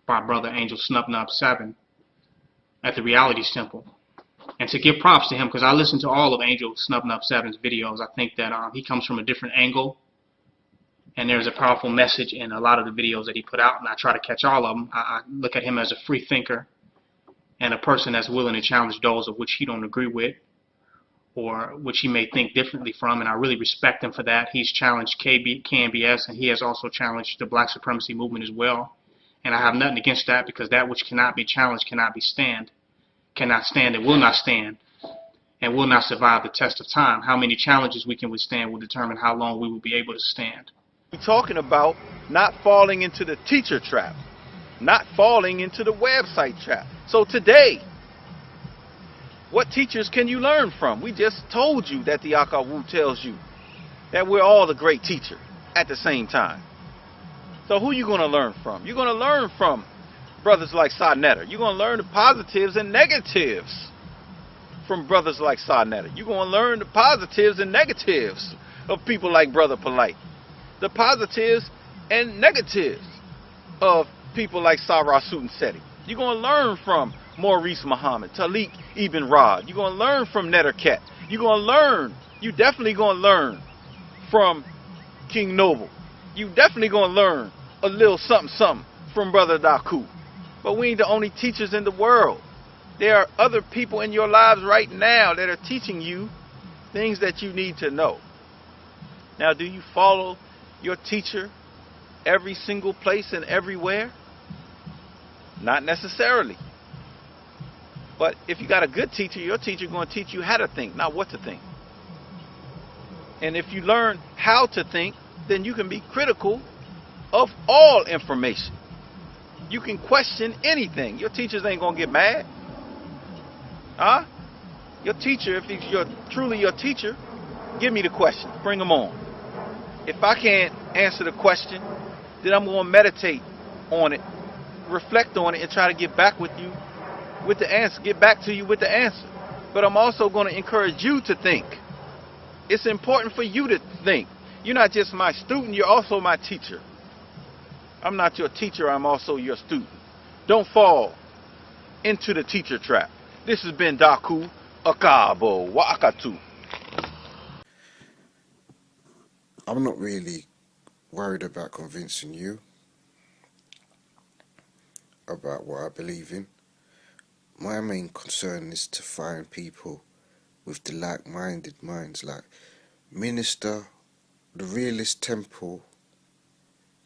by brother Angelsnupnup7 at the Reality's Temple. And to give props to him, because I listened to all of Angelsnupnup7's videos. I think that he comes from a different angle, and there's a powerful message in a lot of the videos that he put out, and I try to catch all of them. I look at him as a free thinker and a person that's willing to challenge those of which he don't agree with or which he may think differently from, and I really respect him for that. He's challenged KNBS, and he has also challenged the black supremacy movement as well. And I have nothing against that, because that which cannot be challenged cannot stand and will not stand and will not survive the test of time. How many challenges we can withstand will determine how long we will be able to stand. We're talking about not falling into the teacher trap, not falling into the website trap. So today, what teachers can you learn from? We just told you that the Akawu tells you that we're all the great teacher at the same time. So who are you going to learn from? You're going to learn from brothers like Sa-Neter. You're going to learn the positives and negatives from brothers like Sa-Neter. You're going to learn the positives and negatives of people like Brother Polite. The positives and negatives of people like Sarah Sutanseti. You're going to learn from Maurice Muhammad, Taalik Ibn'rad. You're going to learn from Netterket. You're going to learn, you definitely going to learn from King Noble. You definitely going to learn a little something something from Brother Daku. But we ain't the only teachers in the world. There are other people in your lives right now that are teaching you things that you need to know. Now, do you follow your teacher every single place and everywhere? Not necessarily. But if you got a good teacher, your teacher is going to teach you how to think, not what to think. And if you learn how to think, then you can be critical of all information. You can question anything. Your teachers ain't going to get mad. Huh? Your teacher, if he's truly your teacher, give me the question. Bring them on. If I can't answer the question, then I'm going to meditate on it, reflect on it, and try to get back with you with the answer, get back to you with the answer. But I'm also going to encourage you to think. It's important for you to think. You're not just my student, you're also my teacher. I'm not your teacher, I'm also your student. Don't fall into the teacher trap. This has been Daku Akabo Wakatu. I'm not really worried about convincing you about what I believe in. My main concern is to find people with the like-minded minds, like Minister, the Realist temple,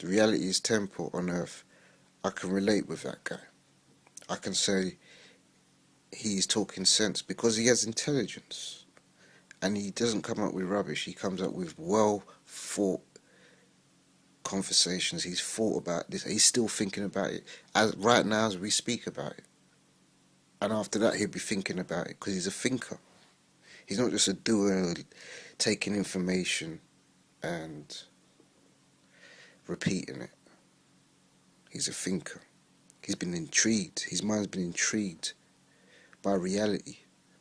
the Reality's temple on earth. I can relate with that guy. I can say he's talking sense because he has intelligence. And he doesn't come up with rubbish. He comes up with well-thought conversations. He's thought about this. He's still thinking about it right now as we speak about it. And after that, he'll be thinking about it because he's a thinker. He's not just a doer taking information and repeating it. He's a thinker. He's been intrigued. His mind's been intrigued by reality,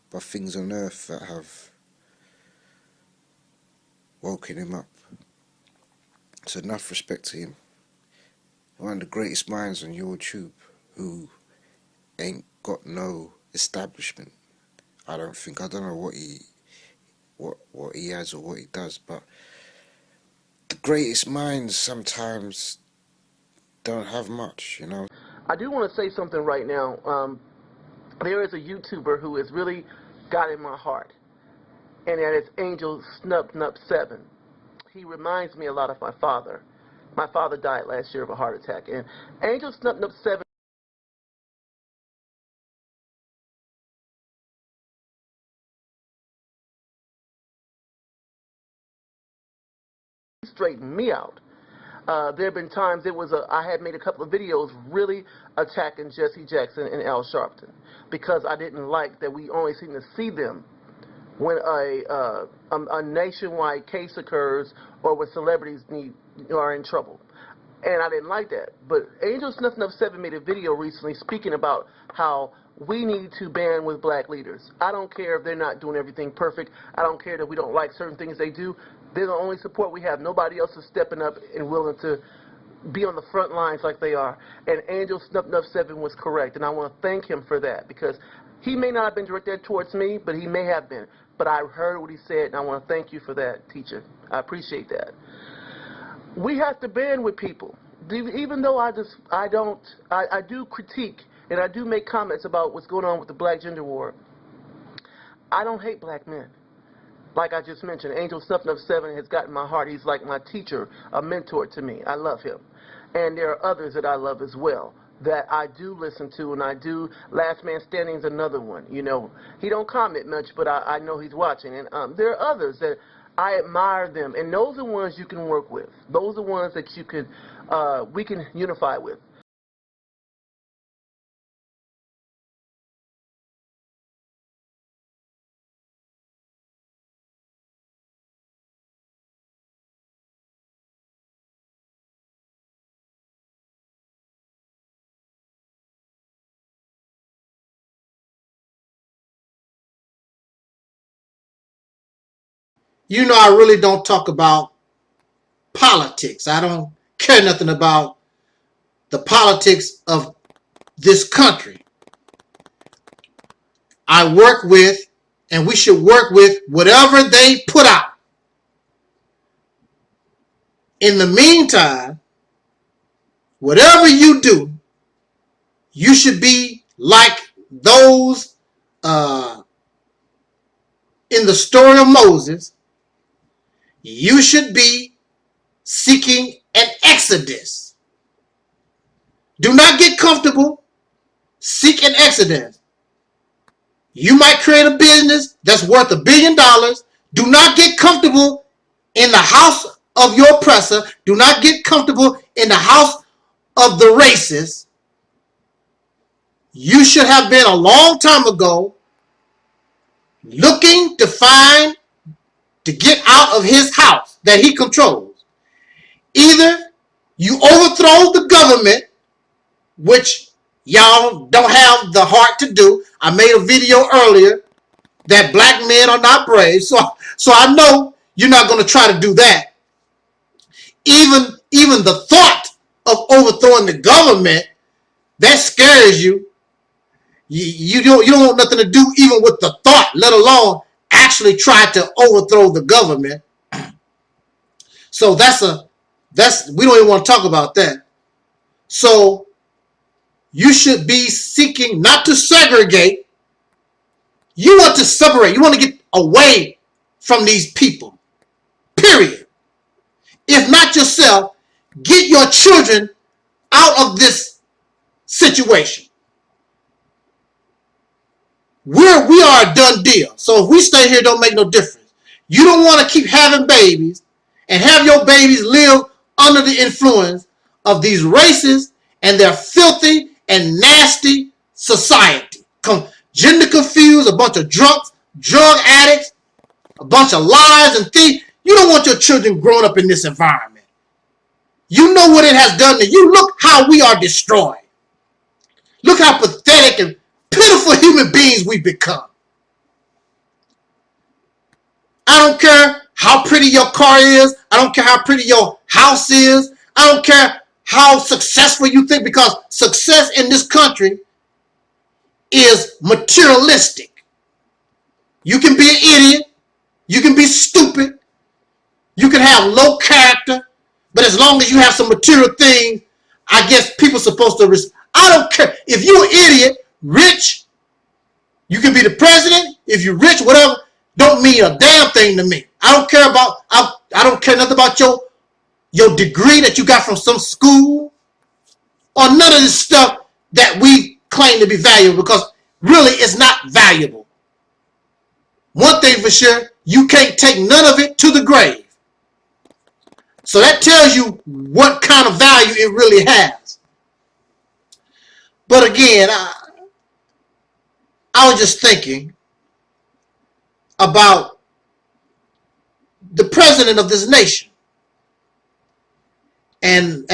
by things on earth that have woken him up. So enough respect to him. One of the greatest minds on YouTube who ain't got no establishment. I don't think. I don't know what he has or what he does, but the greatest minds sometimes don't have much, you know. I do want to say something right now. There is a YouTuber who has really got in my heart, and that is Angelsnupnup7. He reminds me a lot of my father. My father died last year of a heart attack, and Angelsnupnup7 straightened me out. There have been times I had made a couple of videos really attacking Jesse Jackson and Al Sharpton because I didn't like that we only seem to see them when a nationwide case occurs or when celebrities are in trouble. And I didn't like that. But Angelsnupnup7 made a video recently speaking about how we need to band with black leaders. I don't care if they're not doing everything perfect. I don't care that we don't like certain things they do. They're the only support we have. Nobody else is stepping up and willing to be on the front lines like they are. And Angelsnupnup7 was correct, and I want to thank him for that, because he may not have been directed towards me, but he may have been. But I heard what he said, and I want to thank you for that, teacher. I appreciate that. We have to band with people. Even though I do critique and I do make comments about what's going on with the black gender war, I don't hate black men. Like I just mentioned, Angelsnupnup7 has gotten my heart. He's like my teacher, a mentor to me. I love him. And there are others that I love as well that I do listen to, and I do. Last Man Standing is another one. You know, he don't comment much, but I know he's watching. And there are others that I admire them, and those are ones you can work with. Those are ones that you can, we can unify with. You know, I really don't talk about politics. I don't care nothing about the politics of this country. I work with, and we should work with, whatever they put out. In the meantime, whatever you do, you should be like those in the story of Moses. You should be seeking an exodus. Do not get comfortable. Seek an exodus. You might create a business that's worth $1 billion. Do not get comfortable in the house of your oppressor. Do not get comfortable in the house of the racist. You should have been a long time ago looking to get out of his house that he controls. Either you overthrow the government, which y'all don't have the heart to do. I made a video earlier that black men are not brave, so I know you're not going to try to do that. Even the thought of overthrowing the government, that scares you. You don't want nothing to do even with the thought, let alone actually try to overthrow the government. So we don't even want to talk about that. So you should be seeking not to segregate. You want to separate. You want to get away from these people. Period. If not yourself, get your children out of this situation. We are a done deal. So if we stay here, it don't make no difference. You don't want to keep having babies and have your babies live under the influence of these racists and their filthy and nasty society. Gender confused, a bunch of drunks, drug addicts, a bunch of liars and thieves. You don't want your children growing up in this environment. You know what it has done to you. Look how we are destroyed. Look how pathetic and pitiful human beings we've become. I don't care how pretty your car is. I don't care how pretty your house is. I don't care how successful you think, because success in this country is materialistic. You can be an idiot. You can be stupid. You can have low character. But as long as you have some material things, I guess people are supposed to I don't care. If you're an idiot, rich, you can be the president. If you're rich, whatever, don't mean a damn thing to me. I don't care about, I don't care nothing about your degree that you got from some school or none of this stuff that we claim to be valuable, because really it's not valuable. One thing for sure, you can't take none of it to the grave. So that tells you what kind of value it really has. But again, I was just thinking about the president of this nation. And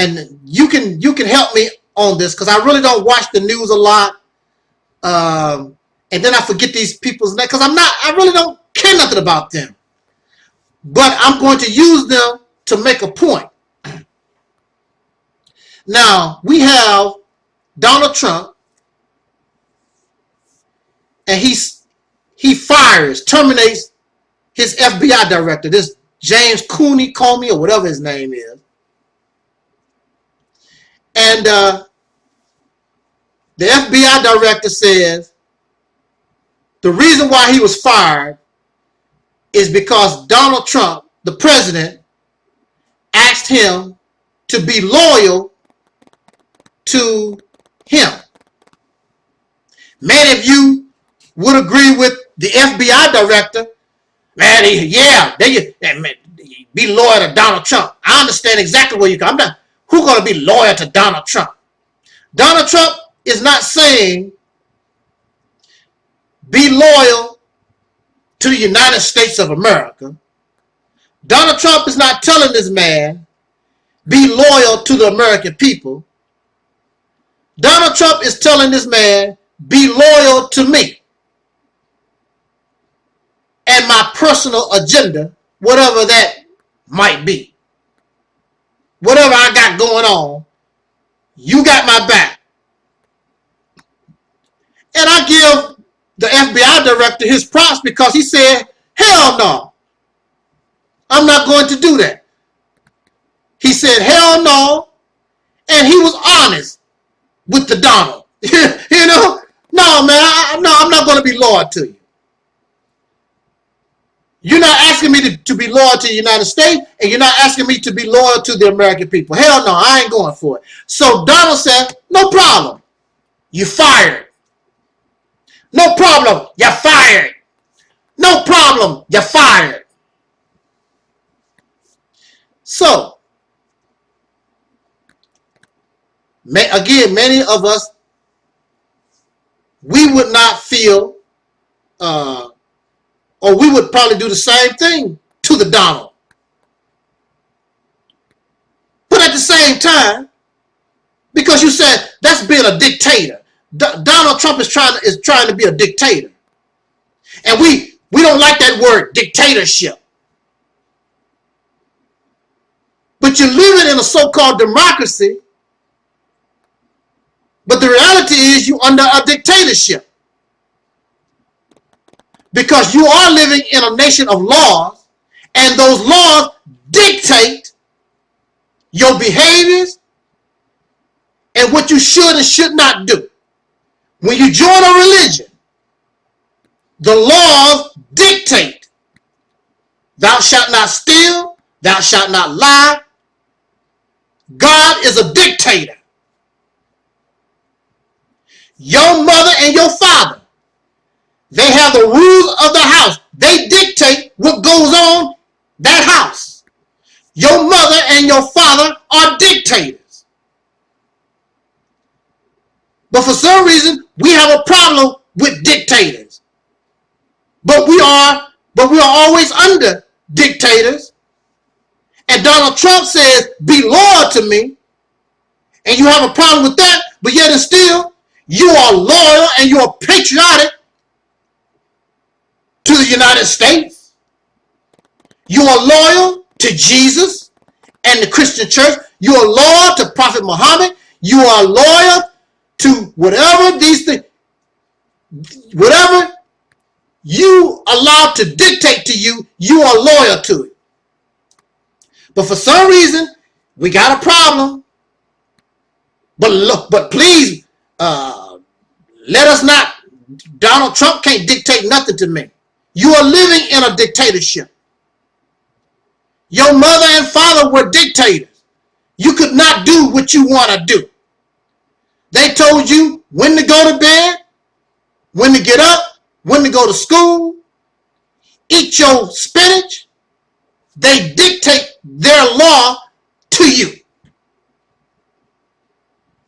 you can help me on this, because I really don't watch the news a lot. And then I forget these people's names, because I really don't care nothing about them. But I'm going to use them to make a point. Now, we have Donald Trump, and he terminates his FBI director, this James Comey, or whatever his name is. And the FBI director says the reason why he was fired is because Donald Trump, the president, asked him to be loyal to him. Many of you would agree with the FBI director. Man, be loyal to Donald Trump. I understand exactly where you come. Who's going to be loyal to Donald Trump? Donald Trump is not saying be loyal to the United States of America. Donald Trump is not telling this man be loyal to the American people. Donald Trump is telling this man be loyal to me and my personal agenda, whatever that might be. Whatever I got going on, you got my back. And I give the FBI director his props because he said, hell no, I'm not going to do that. He said, hell no, and he was honest with the Donald. You know, no, man, I'm not going to be loyal to you. You're not asking me to be loyal to the United States, and you're not asking me to be loyal to the American people. Hell no, I ain't going for it. So Donald said, no problem. You fired. No problem. You're fired. No problem. You're fired. So, again, many of us, we would not feel, or we would probably do the same thing to the Donald. But at the same time, because you said that's being a dictator. Donald Trump is trying to be a dictator. And we don't like that word, dictatorship. But you're living in a so-called democracy. But the reality is you're under a dictatorship. Because you are living in a nation of laws, and those laws dictate your behaviors and what you should and should not do. When you join a religion, the laws dictate, thou shalt not steal, thou shalt not lie. God is a dictator. Your mother and your father, they have the rules of the house. They dictate what goes on that house. Your mother and your father are dictators. But for some reason, we have a problem with dictators. But we are always under dictators. And Donald Trump says, be loyal to me. And you have a problem with that, but yet and still, you are loyal and you are patriotic to the United States. You are loyal to Jesus and the Christian church. You are loyal to Prophet Muhammad. You are loyal to whatever these things, whatever you allow to dictate to you, you are loyal to it. But for some reason, we got a problem. But please, let us not, Donald Trump can't dictate nothing to me. You are living in a dictatorship. Your mother and father were dictators. You could not do what you want to do. They told you when to go to bed, when to get up, when to go to school, eat your spinach. They dictate their law to you.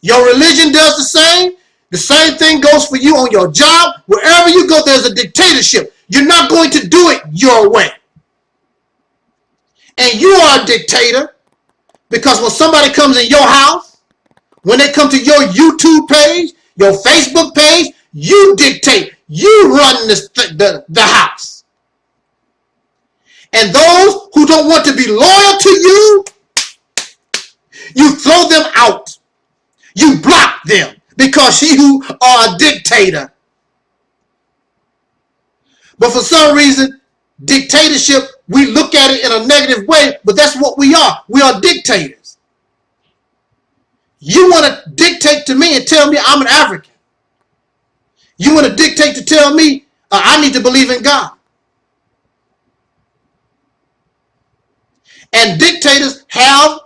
Your religion does the same. The same thing goes for you on your job. Wherever you go, there's a dictatorship. You're not going to do it your way. And you are a dictator because when somebody comes in your house, when they come to your YouTube page, your Facebook page, you dictate. You run the house. And those who don't want to be loyal to you, you throw them out. You block them because you are a dictator. But for some reason, dictatorship, we look at it in a negative way, but that's what we are. We are dictators. You want to dictate to me and tell me I'm an African. You want to dictate to tell me I need to believe in God. And dictators have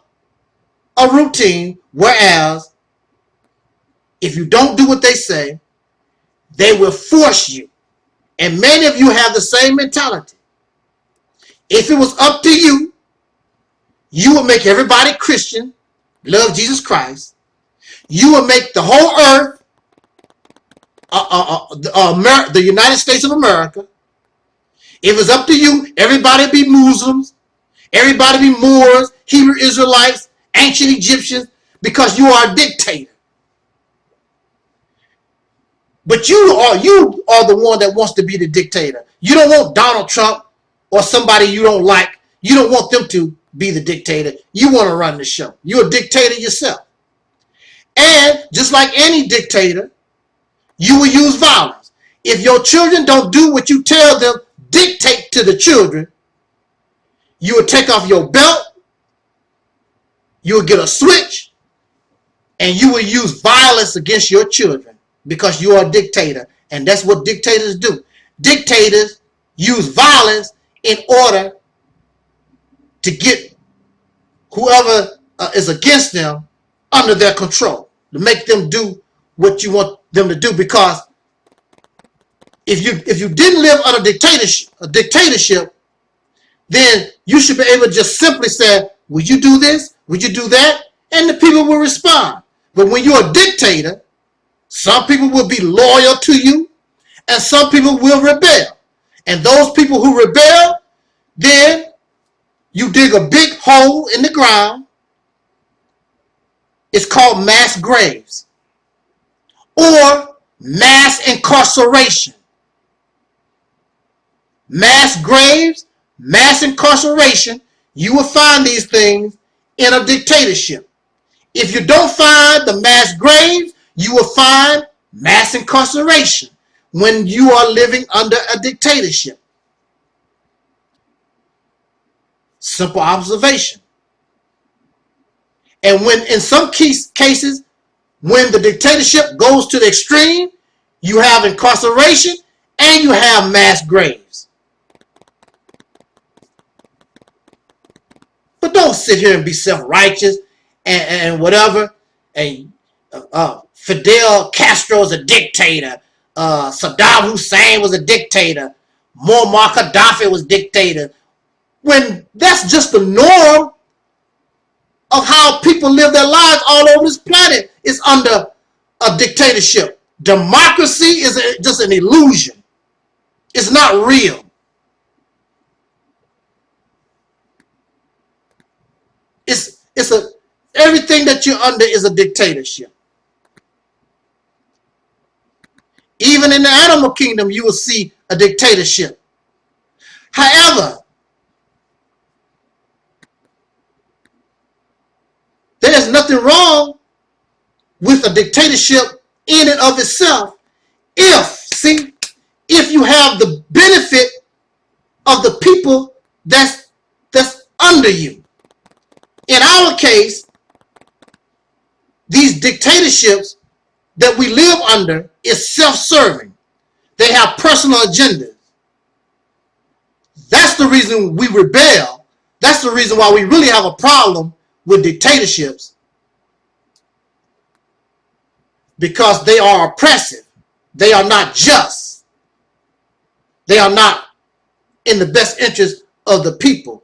a routine, whereas if you don't do what they say, they will force you. And many of you have the same mentality. If it was up to you, you would make everybody Christian, love Jesus Christ. You would make the whole earth, the United States of America. If it's up to you, everybody be Muslims, everybody be Moors, Hebrew Israelites, ancient Egyptians, because you are a dictator. But you are the one that wants to be the dictator. You don't want Donald Trump or somebody you don't like. You don't want them to be the dictator. You want to run the show. You're a dictator yourself. And just like any dictator, you will use violence. If your children don't do what you tell them, dictate to the children, you will take off your belt, you will get a switch, and you will use violence against your children because you are a dictator. And that's what dictators do. Dictators use violence in order to get whoever is against them under their control, to make them do what you want them to do. Because if you didn't live under dictatorship, then you should be able to just simply say, would you do this? Would you do that? And the people will respond. But when you're a dictator, some people will be loyal to you and some people will rebel. And those people who rebel, then you dig a big hole in the ground. It's called mass graves or mass incarceration. Mass graves, mass incarceration, you will find these things in a dictatorship. If you don't find the mass graves, you will find mass incarceration when you are living under a dictatorship. Simple observation. And when in some cases, when the dictatorship goes to the extreme, you have incarceration and you have mass graves. But don't sit here and be self-righteous and whatever. And Fidel Castro is a dictator. Saddam Hussein was a dictator. Muammar Gaddafi was a dictator. When that's just the norm of how people live their lives all over this planet, is under a dictatorship. Democracy is just an illusion. It's not real. Everything that you're under is a dictatorship. Even in the animal kingdom, you will see a dictatorship. However, there is nothing wrong with a dictatorship in and of itself if you have the benefit of the people that's under you. In our case, these dictatorships that we live under is self-serving. They have personal agendas. That's the reason we rebel. That's the reason why we really have a problem with dictatorships, because they are oppressive. They are not just. They are not in the best interest of the people.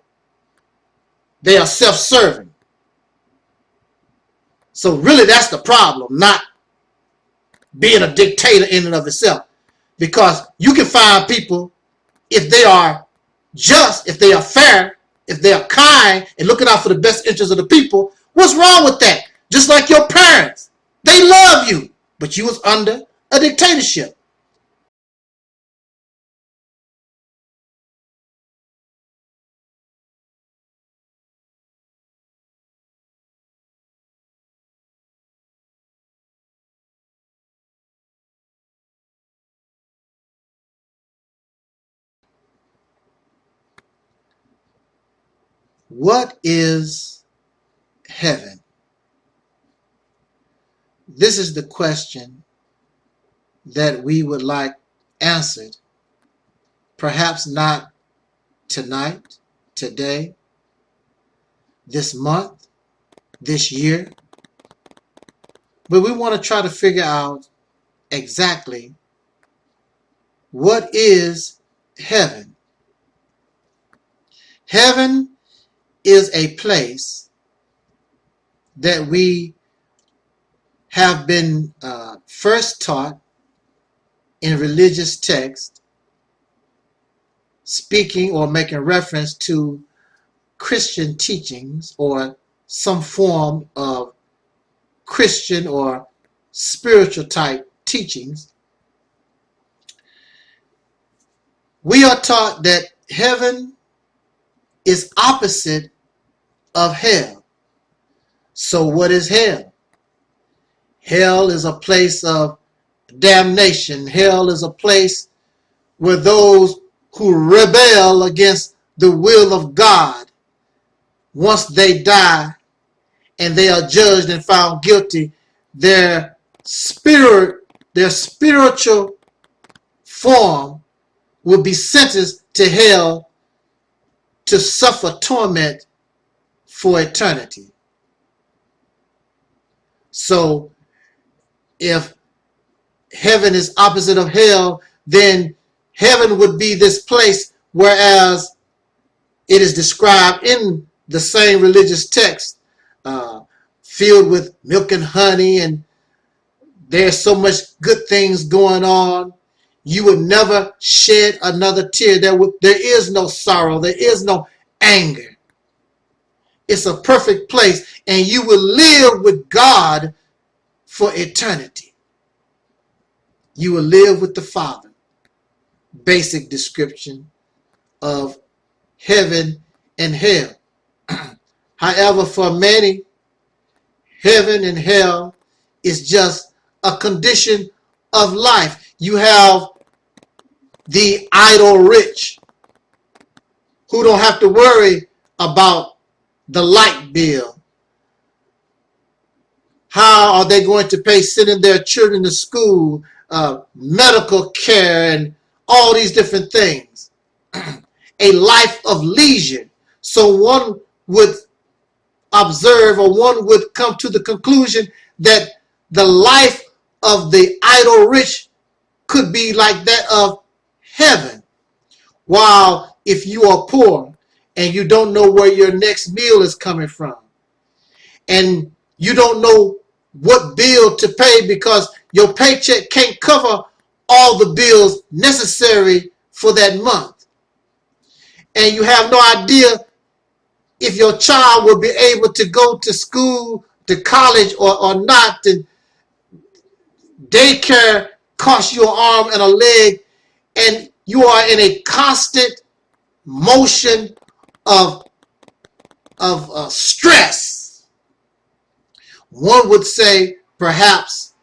They are self-serving. So really that's the problem, not being a dictator in and of itself. Because you can find people, if they are just, if they are fair, if they are kind and looking out for the best interests of the people, what's wrong with that? Just like your parents. They love you, but you was under a dictatorship. What is heaven? This is the question that we would like answered. Perhaps not tonight, today, this month, this year, but we want to try to figure out exactly what is heaven. Heaven is a place that we have been first taught in religious texts, speaking or making reference to Christian teachings or some form of Christian or spiritual type teachings. We are taught that heaven is opposite of hell. So what is hell? Hell is a place of damnation. Hell is a place where those who rebel against the will of God, once they die and they are judged and found guilty, their spiritual form will be sentenced to hell to suffer torment for eternity. So if heaven is opposite of hell, then heaven would be this place, whereas it is described in the same religious text, filled with milk and honey, and there's so much good things going on. You would never shed another tear. There is no sorrow. There is no anger. It's a perfect place, and you will live with God for eternity. You will live with the Father. Basic description of heaven and hell. However, for many, heaven and hell is just a condition of life. You have the idle rich who don't have to worry about the light bill. How are they going to pay sending their children to school, medical care, and all these different things? A life of leisure. So one would observe, or one would come to the conclusion that the life of the idle rich could be like that of heaven. While if you are poor and you don't know where your next meal is coming from, and you don't know what bill to pay because your paycheck can't cover all the bills necessary for that month, and you have no idea if your child will be able to go to school, to college, or not, and daycare costs you an arm and a leg, and you are in a constant motion of stress. One would say perhaps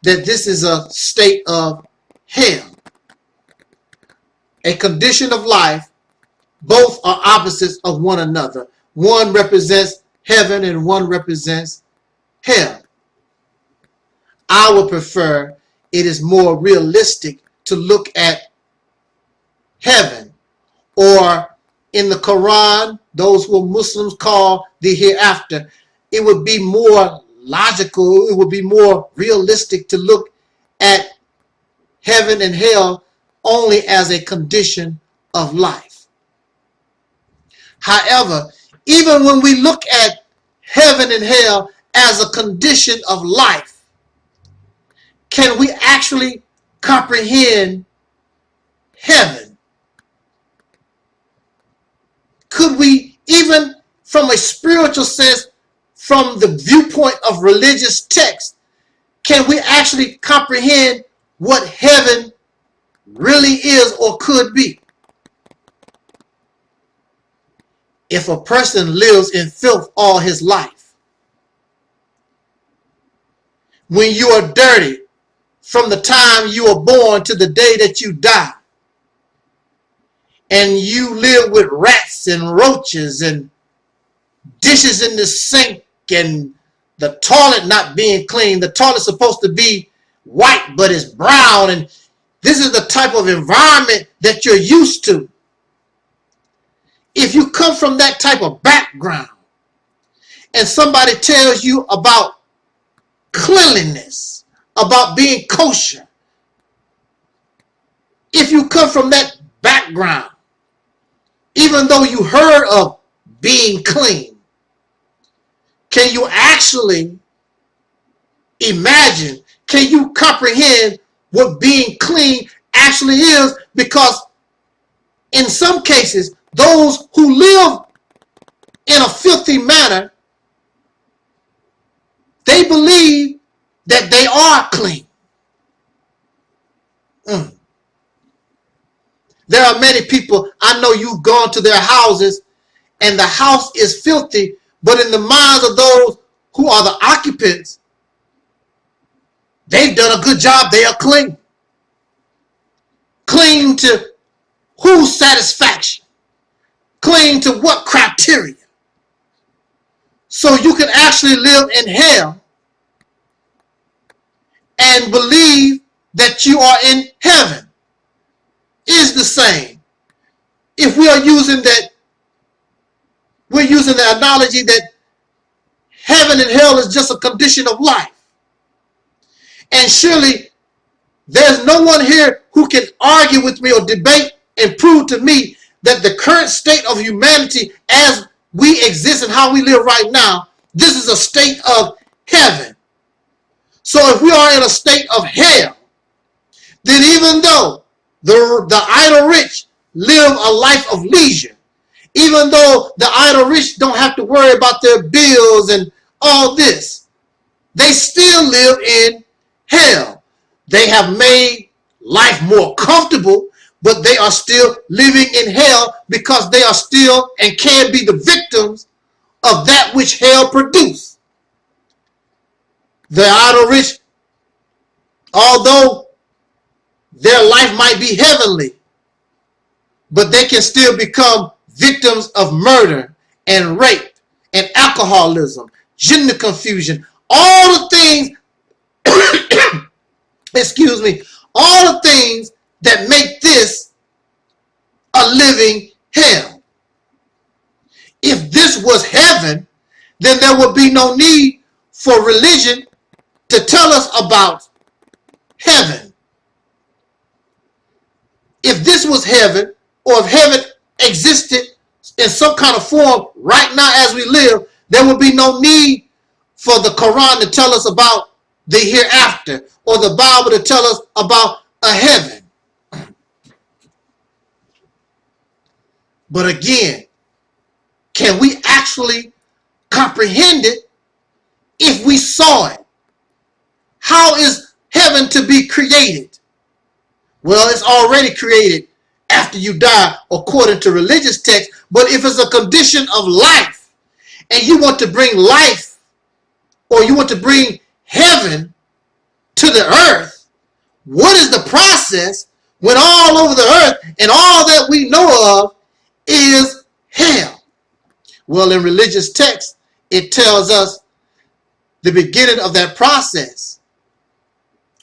that this is a state of hell, a condition of life. Both are opposites of one another. One represents heaven and one represents hell. I would prefer it is more realistic to look at heaven, or in the Quran, those who are Muslims call the hereafter. It would be more logical, it would be more realistic to look at heaven and hell only as a condition of life. However, even when we look at heaven and hell as a condition of life, can we actually comprehend heaven? Could we, even from a spiritual sense, from the viewpoint of religious text, can we actually comprehend what heaven really is or could be? If a person lives in filth all his life, when you are dirty from the time you are born to the day that you die, and you live with rats and roaches and dishes in the sink and the toilet not being clean. The toilet's supposed to be white, but it's brown, and this is the type of environment that you're used to. If you come from that type of background and somebody tells you about cleanliness, about being kosher, if you come from that background, even though you heard of being clean, can you actually imagine, can you comprehend what being clean actually is? Because in some cases, those who live in a filthy manner, they believe that they are clean. There are many people, I know you've gone to their houses and the house is filthy, but in the minds of those who are the occupants, they've done a good job. They are clean. Clean to whose satisfaction? Clean to what criteria? So you can actually live in hell and believe that you are in heaven. Is the same. If we are using that, we're using the analogy that heaven and hell is just a condition of life. And surely there's no one here who can argue with me or debate and prove to me that the current state of humanity as we exist and how we live right now, this is a state of heaven. So if we are in a state of hell, then even though the idle rich live a life of leisure, even though the idle rich don't have to worry about their bills and all this, they still live in hell. They have made life more comfortable, but they are still living in hell because they are still and can be the victims of that which hell produced. The idle rich, although their life might be heavenly, but they can still become victims of murder and rape and alcoholism, gender confusion, all the things, excuse me, all the things that make this a living hell. If this was heaven, then there would be no need for religion to tell us about heaven. If this was heaven, or if heaven existed in some kind of form right now as we live, there would be no need for the Quran to tell us about the hereafter, or the Bible to tell us about a heaven. But again, can we actually comprehend it if we saw it? How is heaven to be created? Well, it's already created after you die, according to religious texts. But if it's a condition of life, and you want to bring life, or you want to bring heaven to the earth, what is the process when all over the earth and all that we know of is hell? Well, in religious texts, it tells us the beginning of that process,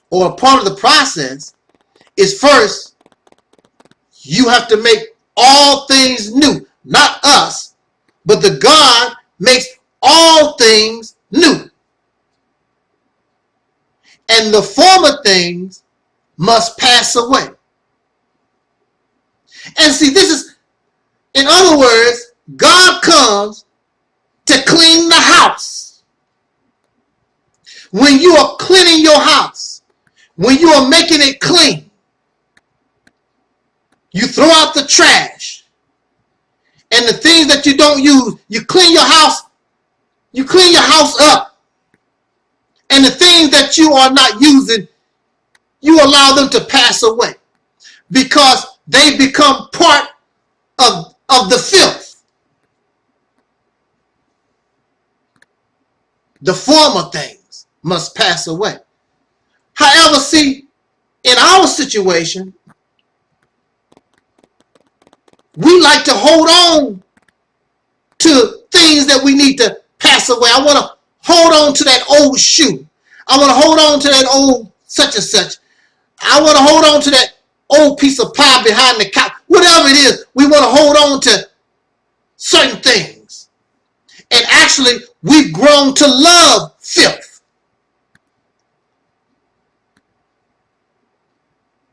or a part of the process, is first, you have to make all things new. Not us, but the God makes all things new. And the former things must pass away. And see, this is, in other words, God comes to clean the house. When you are cleaning your house, when you are making it clean, you throw out the trash and the things that you don't use. You clean your house. You clean your house up. And the things that you are not using, you allow them to pass away because they become part of the filth. The former things must pass away. However, see, in our situation, we like to hold on to things that we need to pass away. I want to hold on to that old shoe. I want to hold on to that old such and such. I want to hold on to that old piece of pie behind the couch. Whatever it is, we want to hold on to certain things. And actually, we've grown to love filth.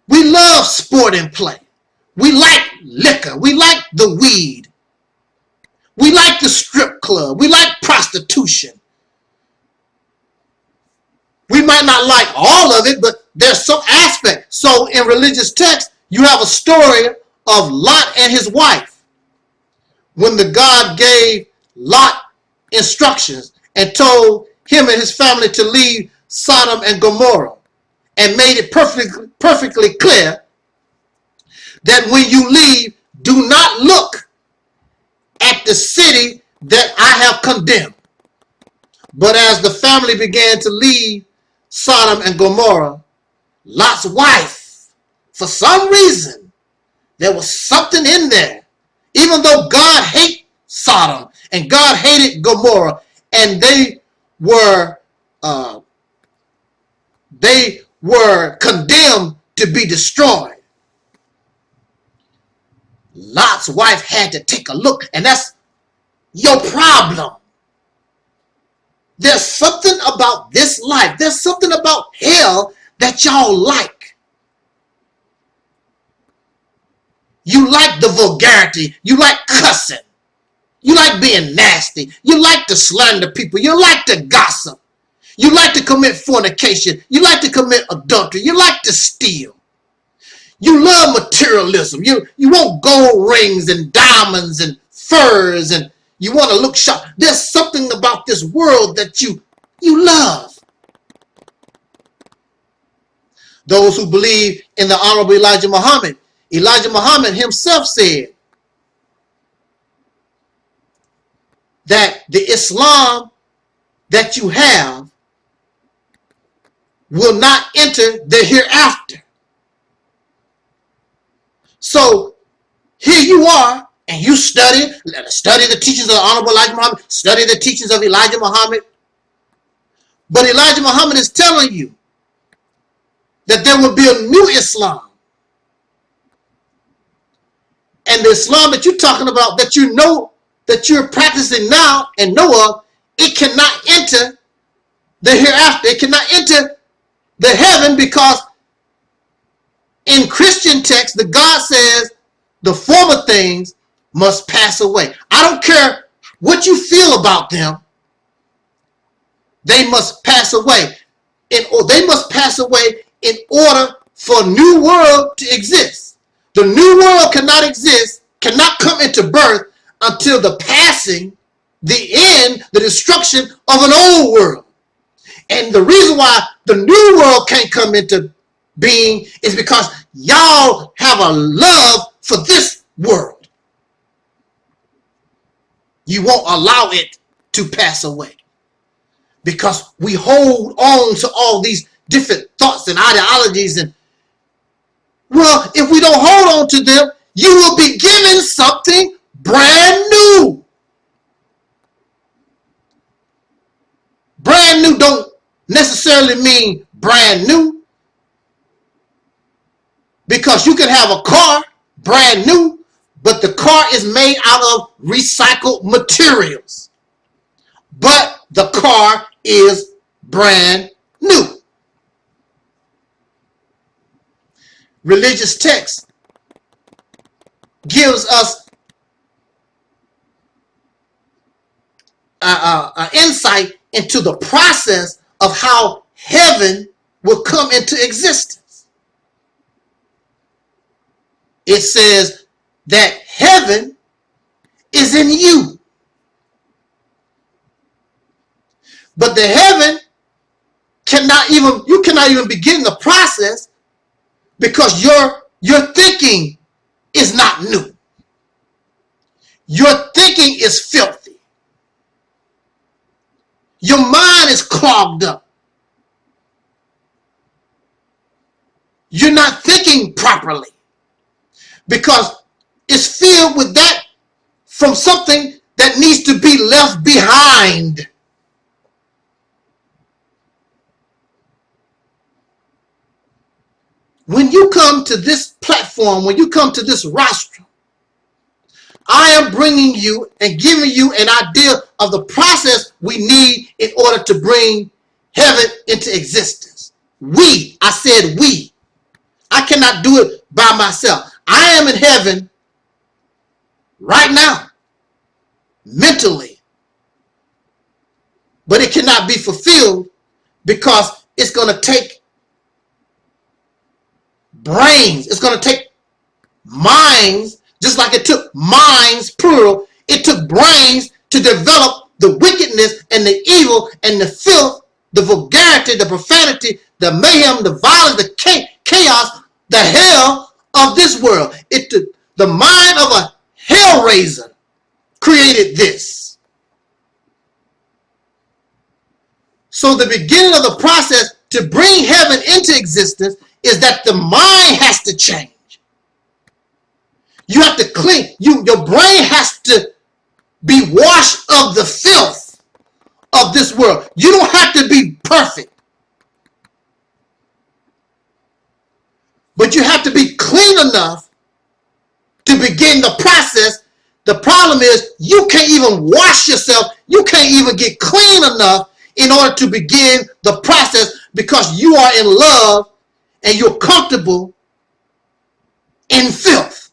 We love sport and play. We like liquor. We like the weed. We like the strip club. We like prostitution. We might not like all of it, but there's some aspect. So in religious texts, you have a story of Lot and his wife. When the God gave Lot instructions and told him and his family to leave Sodom and Gomorrah, and made it perfectly clear that when you leave, do not look at the city that I have condemned. But as the family began to leave Sodom and Gomorrah, Lot's wife, for some reason, there was something in there. Even though God hated Sodom and God hated Gomorrah, and they were condemned to be destroyed, Lot's wife had to take a look, and that's your problem. There's something about this life. There's something about hell that y'all like. You like the vulgarity. You like cussing. You like being nasty. You like to slander people. You like to gossip. You like to commit fornication. You like to commit adultery. You like to steal. You love materialism. You want gold rings and diamonds and furs, and you want to look sharp. There's something about this world that you love. Those who believe in the Honorable Elijah Muhammad himself said that the Islam that you have will not enter the hereafter. So here you are, and you study the teachings of the Honorable Elijah Muhammad, study the teachings of Elijah Muhammad. But Elijah Muhammad is telling you that there will be a new Islam. And the Islam that you're talking about, that you know, that you're practicing now and know of, it cannot enter the hereafter. It cannot enter the heaven, because in Christian text, the God says the former things must pass away. I don't care what you feel about them. They must pass away. They must pass away in order for a new world to exist. The new world cannot exist, cannot come into birth until the passing, the end, the destruction of an old world. And the reason why the new world can't come into being is because y'all have a love for this world. You won't allow it to pass away, because we hold on to all these different thoughts and ideologies, and well, if we don't hold on to them, you will be given something brand new. Brand new don't necessarily mean brand new, because you can have a car brand new, but the car is made out of recycled materials. But the car is brand new. Religious text gives us an insight into the process of how heaven will come into existence. It says that heaven is in you. But the heaven you cannot even begin the process, because your thinking is not new. Your thinking is filthy. Your mind is clogged up. You're not thinking properly, because it's is filled with that from something that needs to be left behind. When you come to this platform, when you come to this rostrum, I am bringing you and giving you an idea of the process we need in order to bring heaven into existence. We, I said we. I cannot do it by myself. I am in heaven right now, mentally. But it cannot be fulfilled because it's going to take brains. It's going to take minds, just like it took minds, plural. It took brains to develop the wickedness and the evil and the filth, the vulgarity, the profanity, the mayhem, the violence, the chaos, the hell of this world. It took the mind of a hellraiser created this. So the beginning of the process to bring heaven into existence is that the mind has to change. You have to clean. Your brain has to be washed of the filth of this world. You don't have to be perfect, but you have to be clean enough to begin the process. The problem is you can't even wash yourself. You can't even get clean enough in order to begin the process because you are in love and you're comfortable in filth.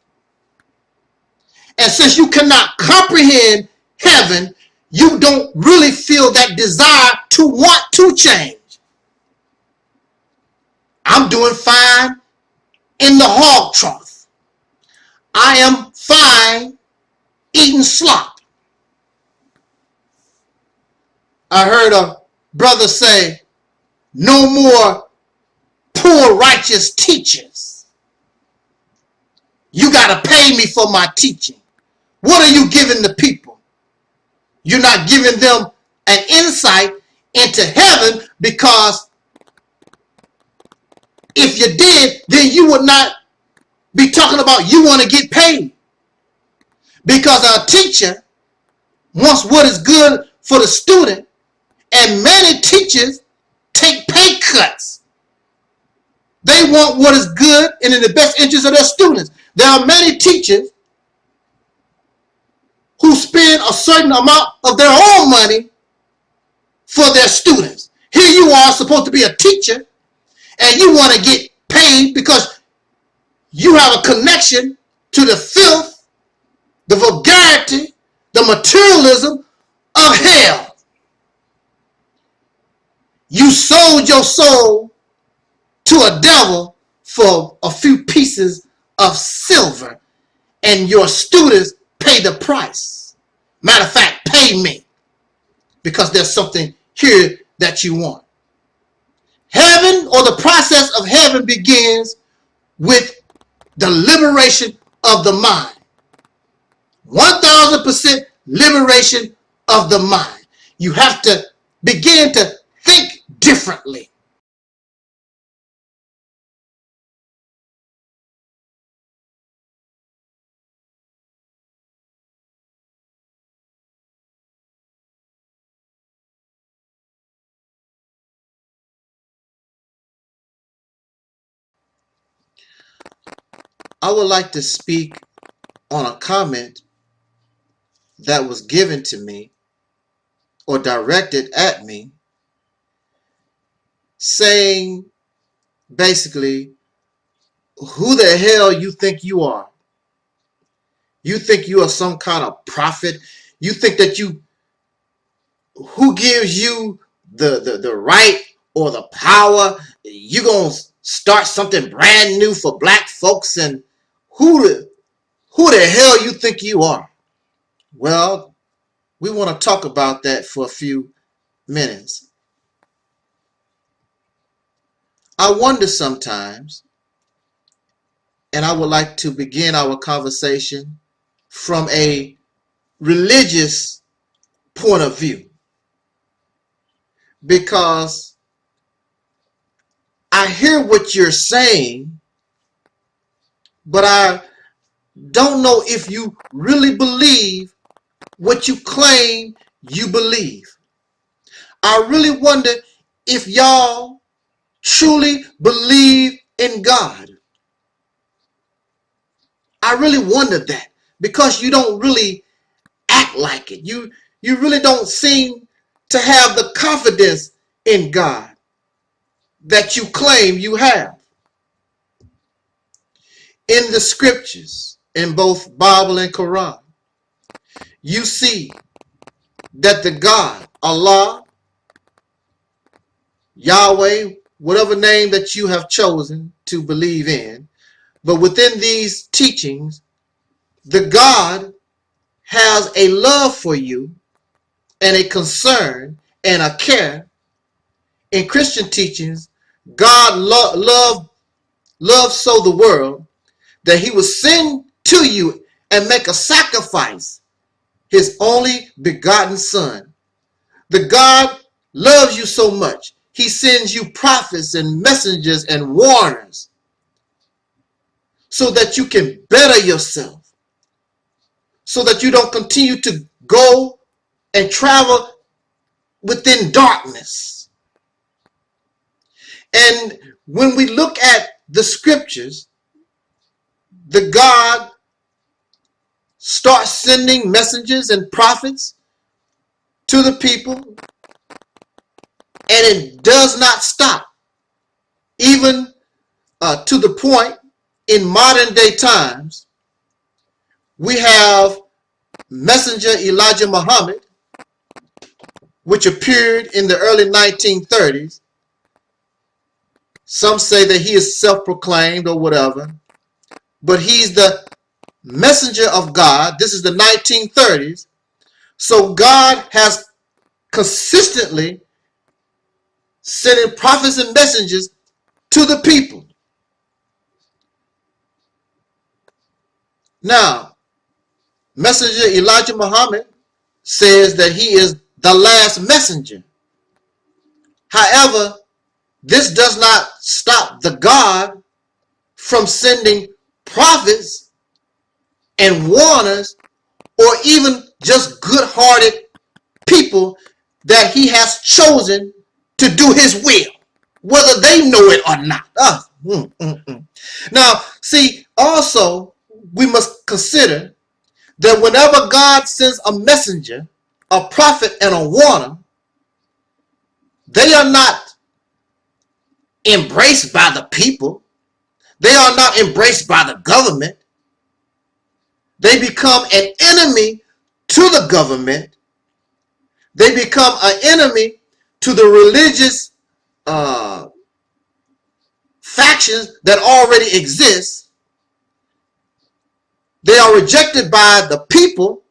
And since you cannot comprehend heaven, you don't really feel that desire to want to change. I'm doing fine in the hog trough. I am fine eating slop. I heard a brother say, no more poor righteous teachers. You got to pay me for my teaching. What are you giving the people? You're not giving them an insight into heaven, because if you did, then you would not be talking about you want to get paid. Because our teacher wants what is good for the student, and many teachers take pay cuts. They want what is good and in the best interest of their students. There are many teachers who spend a certain amount of their own money for their students. Here you are supposed to be a teacher, and you want to get paid because you have a connection to the filth, the vulgarity, the materialism of hell. You sold your soul to a devil for a few pieces of silver, and your students pay the price. Matter of fact, pay me, because there's something here that you want. Heaven, or the process of heaven, begins with the liberation of the mind. 1000% liberation of the mind. You have to begin to think differently. I would like to speak on a comment that was given to me or directed at me, saying basically, who the hell you think you are? You think you are some kind of prophet? You think that who gives you the right or the power? You gonna start something brand new for black folks, and who the hell you think you are? Well, we want to talk about that for a few minutes. I wonder sometimes, and I would like to begin our conversation from a religious point of view, because I hear what you're saying, but don't know if you really believe what you claim you believe. I really wonder if y'all truly believe in God. I really wonder that, because you don't really act like it. You really don't seem to have the confidence in God that you claim you have. In the scriptures, in both Bible and Quran, you see that the God, Allah, Yahweh, whatever name that you have chosen to believe in, but within these teachings, the God has a love for you and a concern and a care. In Christian teachings, God loved so the world that he would send to you and make a sacrifice, his only begotten son. The God loves you so much, he sends you prophets and messengers and warners so that you can better yourself, so that you don't continue to go and travel within darkness. And when we look at the scriptures, the God starts sending messengers and prophets to the people, and it does not stop. Even to the point in modern day times, we have Messenger Elijah Muhammad, which appeared in the early 1930s. Some say that he is self-proclaimed or whatever, but he's the messenger of God. This is the 1930s. So God has consistently sending prophets and messengers to the people. Now, Messenger Elijah Muhammad says that he is the last messenger. However, this does not stop the God from sending prophets and warners, or even just good-hearted people that he has chosen to do his will, whether they know it or not. Now, see, also, we must consider that whenever God sends a messenger, a prophet, and a warner, they are not embraced by the people. They are not embraced by the government. They become an enemy to the government. They become an enemy to the religious factions that already exist. They are rejected by the people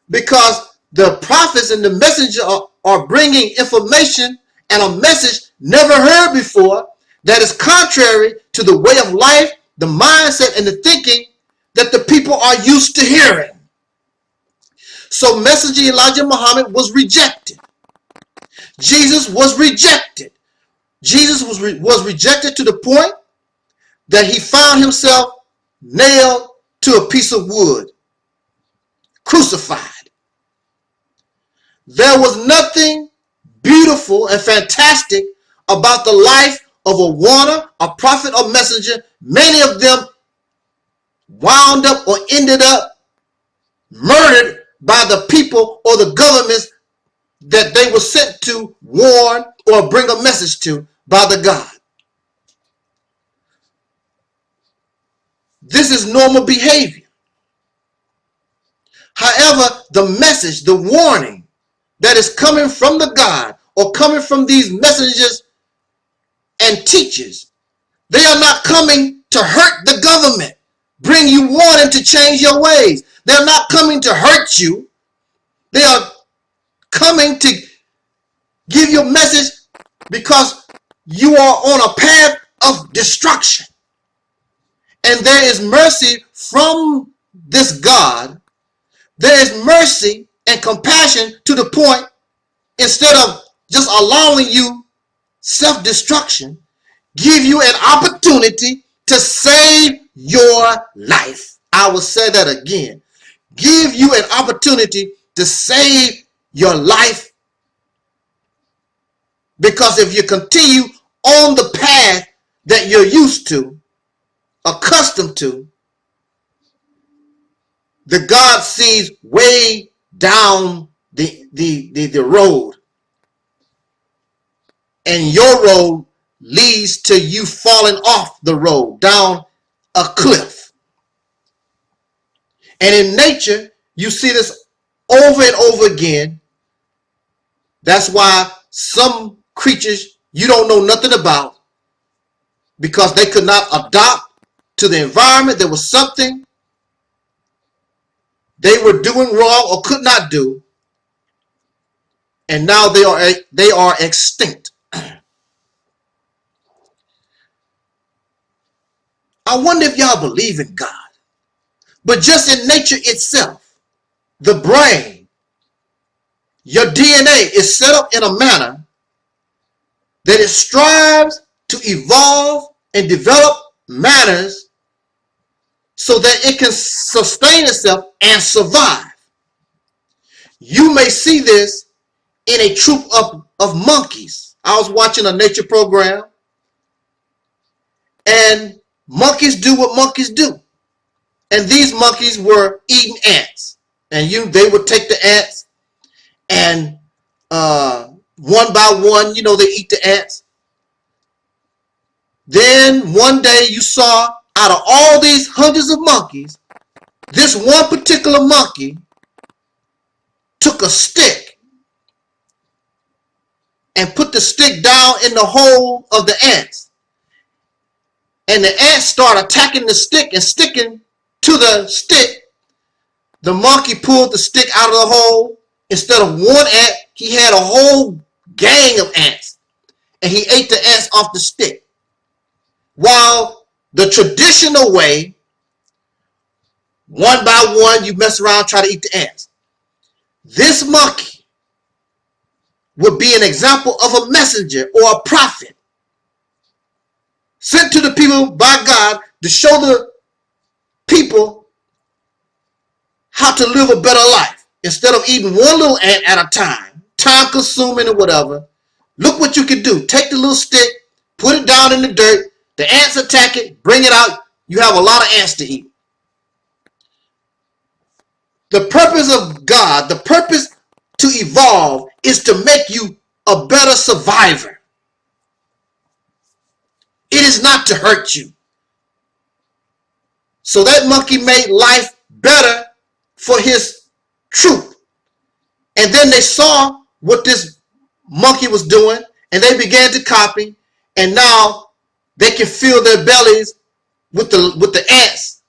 because the prophets and the messenger are bringing information and a message never heard before that is contrary to the way of life, the mindset, and the thinking that the people are used to hearing. So Messenger Elijah Muhammad was rejected. Jesus was rejected. Jesus was rejected to the point that he found himself nailed to a piece of wood, crucified. There was nothing beautiful and fantastic about the life of a warner, a prophet, or messenger. Many of them wound up or ended up murdered by the people or the governments that they were sent to warn or bring a message to by the God. This is normal behavior. However, the message, the warning that is coming from the God or coming from these messengers and teachers, they are not coming to hurt the government, bring you warning to change your ways. They're not coming to hurt you. They are coming to give you a message because you are on a path of destruction. And there is mercy from this God. There is mercy and compassion to the point, instead of just allowing you give you an opportunity to save your life. I will say that again, give you an opportunity to save your life. Because if you continue on the path that you're used to, accustomed to, the God sees way down the road. And your road leads to you falling off the road, down a cliff. And in nature, you see this over and over again. That's why some creatures you don't know nothing about, because they could not adapt to the environment. There was something they were doing wrong or could not do, and now they are extinct. I wonder if y'all believe in God. But just in nature itself, the brain, your DNA is set up in a manner that it strives to evolve and develop manners so that it can sustain itself and survive. You may see this in a troop of monkeys. I was watching a nature program, and monkeys do what monkeys do. And these monkeys were eating ants. And they would take the ants and one by one, they eat the ants. Then one day you saw, out of all these hundreds of monkeys, this one particular monkey took a stick and put the stick down in the hole of the ants. And the ants start attacking the stick and sticking to the stick. The monkey pulled the stick out of the hole. Instead of one ant, he had a whole gang of ants. And he ate the ants off the stick. While the traditional way, one by one, you mess around, try to eat the ants. This monkey would be an example of a messenger or a prophet sent to the people by God to show the people how to live a better life. Instead of eating one little ant at a time consuming or whatever, look what you can do. Take the little stick, put it down in the dirt, the ants attack it, bring it out, you have a lot of ants to eat. The purpose of God, the purpose to evolve, is to make you a better survivor. It is not to hurt you. So that monkey made life better for his troop. And then they saw what this monkey was doing, and they began to copy, and now they can fill their bellies with the ants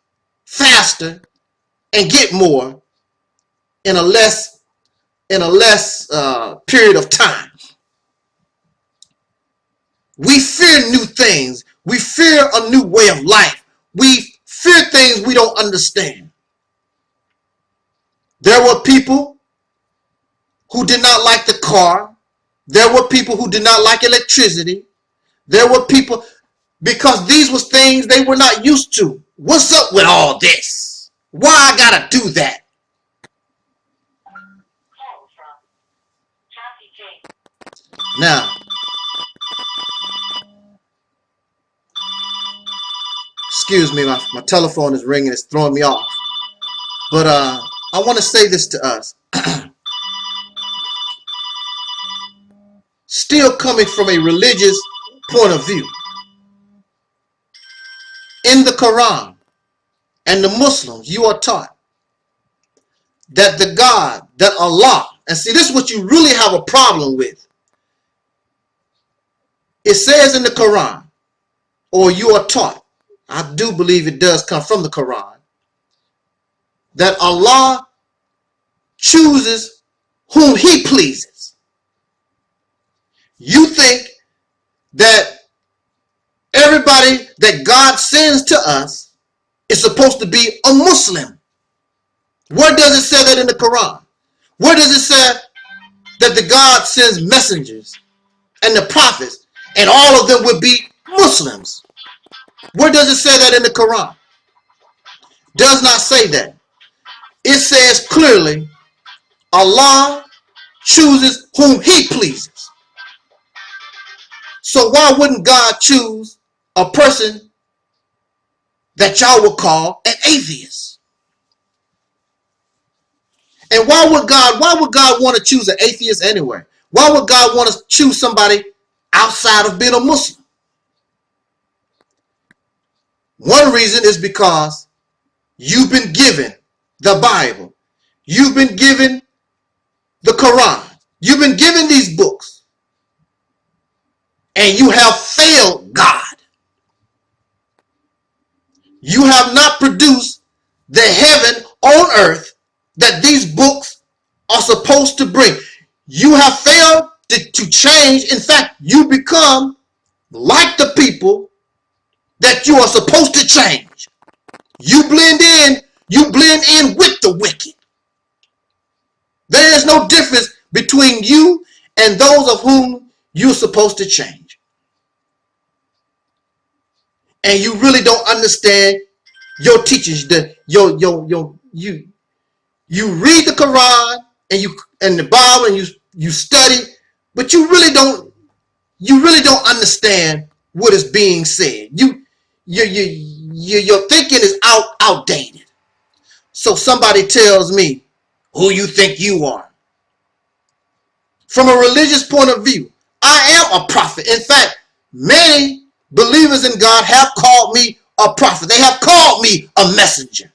faster and get more in a less period of time. We fear new things. We fear a new way of life. We fear things we don't understand. There were people who did not like the car. There were people who did not like electricity. There were people, because these was things they were not used to. What's up with all this? Why I gotta do that? Now, excuse me, my telephone is ringing. It's throwing me off. But I want to say this to us. Still coming from a religious point of view. In the Quran and the Muslims, you are taught that the God, that Allah, and see, this is what you really have a problem with. It says in the Quran, or you are taught, I do believe it does come from the Quran, that Allah chooses whom He pleases. You think that everybody that God sends to us is supposed to be a Muslim. Where does it say that in the Quran? Where does it say that the God sends messengers and the prophets and all of them would be Muslims? Where does it say that in the Quran? does not say that. It says clearly, Allah chooses whom he pleases. So why wouldn't God choose a person that y'all would call an atheist? And why would God want to choose an atheist anyway? Why would God want to choose somebody outside of being a Muslim? One reason is because you've been given the Bible. You've been given the Quran. You've been given these books. And you have failed God. You have not produced the heaven on earth that these books are supposed to bring. You have failed to change. In fact, you become like the people that you are supposed to change. You blend in with the wicked. There is no difference between you and those of whom you're supposed to change. And you really don't understand your teachings. You read the Quran and the Bible and you study, but you really don't understand what is being said. Your thinking is outdated. So somebody tells me, who you think you are? From a religious point of view, I am a prophet. In fact, many believers in God have called me a prophet. They have called me a messenger.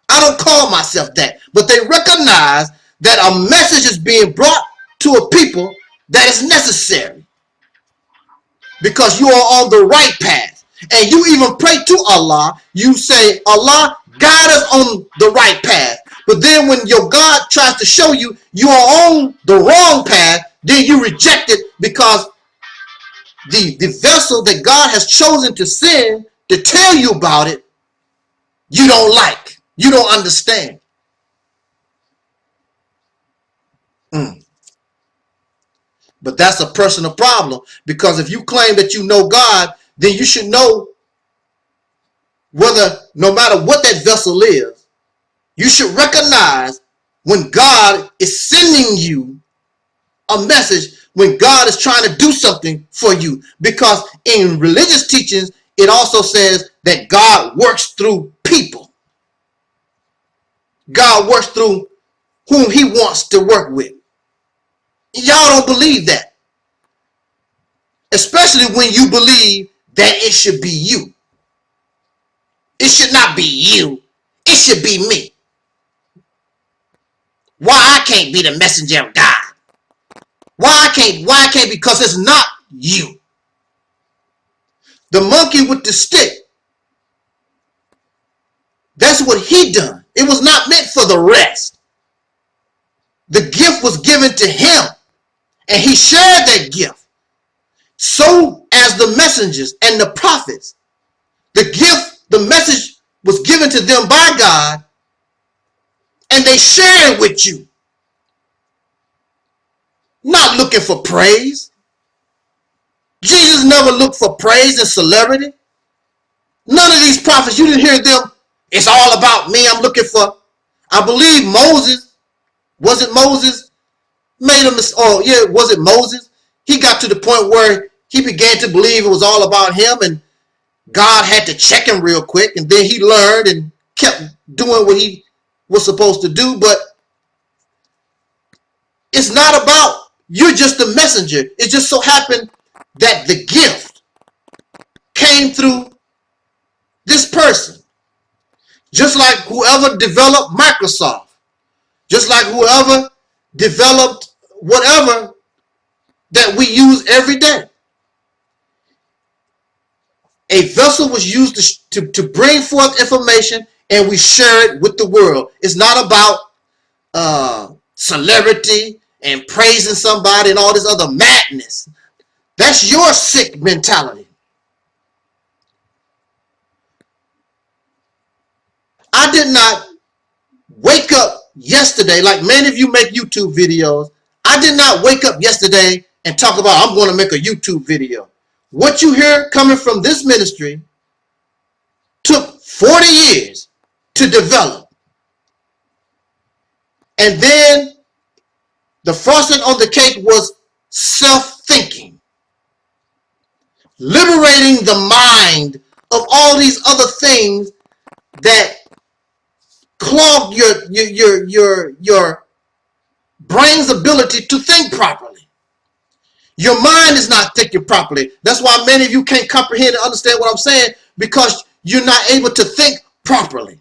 I don't call myself that, but they recognize that a message is being brought to a people that is necessary because you are on the right path. And you even pray to Allah. You say, Allah, guide us on the right path. But then when your God tries to show you you are on the wrong path, then you reject it because the vessel that God has chosen to send to tell you about it, you don't like. You don't understand. But that's a personal problem, because if you claim that you know God, then you should know whether, no matter what that vessel is, you should recognize when God is sending you a message, when God is trying to do something for you. Because in religious teachings, it also says that God works through people. God works through whom he wants to work with. Y'all don't believe that. Especially when you believe that it should be you. It should not be you. It should be me. Why I can't be the messenger of God? Why I can't? Because it's not you. The monkey with the stick, that's what he done. It was not meant for the rest. The gift was given to him, and he shared that gift. So as the messengers and the prophets, the gift, the message was given to them by God, and they shared it with you. Not looking for praise. Jesus never looked for praise and celebrity. None of these prophets, you didn't hear them, it's all about me, I'm looking for. I believe Moses, was it Moses? Was it Moses? He got to the point where he began to believe it was all about him, and God had to check him real quick, and then he learned and kept doing what he was supposed to do. But it's not about, you're just a messenger. It just so happened that the gift came through this person. Just like whoever developed Microsoft, just like whoever developed whatever that we use every day. A vessel was used to bring forth information, and we share it with the world. It's not about celebrity and praising somebody and all this other madness. That's your sick mentality. I did not wake up yesterday, like many of you make YouTube videos. I did not wake up yesterday and talk about, I'm going to make a YouTube video. What you hear coming from this ministry took 40 years to develop. And then the frosting on the cake was self-thinking. Liberating the mind of all these other things that clog your brain's ability to think properly. Your mind is not thinking properly. That's why many of you can't comprehend and understand what I'm saying, because you're not able to think properly.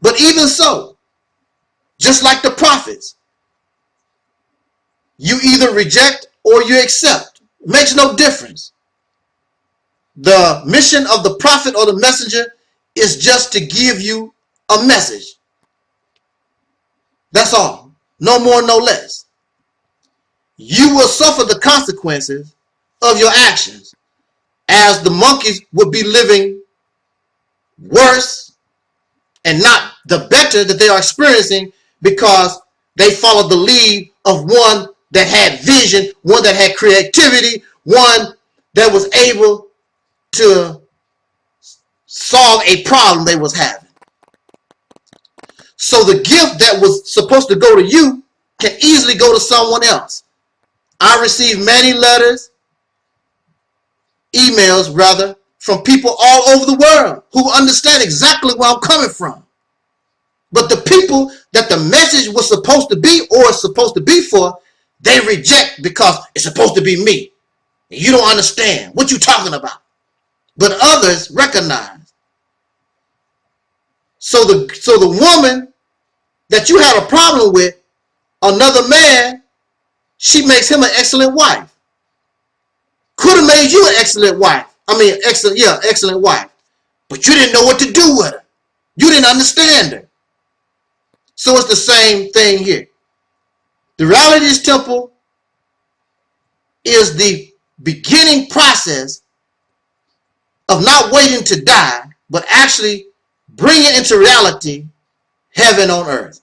But even so, just like the prophets, you either reject or you accept. It makes no difference. The mission of the prophet or the messenger is just to give you a message. That's all. No more, no less. You will suffer the consequences of your actions, as the monkeys would be living worse and not the better that they are experiencing, because they followed the lead of one that had vision, one that had creativity, one that was able to solve a problem they was having. So the gift that was supposed to go to you can easily go to someone else. I received many letters, emails rather, from people all over the world who understand exactly where I'm coming from. But the people that the message was supposed to be or is supposed to be for, they reject because it's supposed to be me. And you don't understand what you're talking about. But others recognize. So the woman that you had a problem with, another man, she makes him an excellent wife. Could have made you an excellent wife. Excellent wife. But you didn't know what to do with her. You didn't understand her. So it's the same thing here. The Realist Temple is the beginning process of not waiting to die, but actually bringing into reality heaven on earth.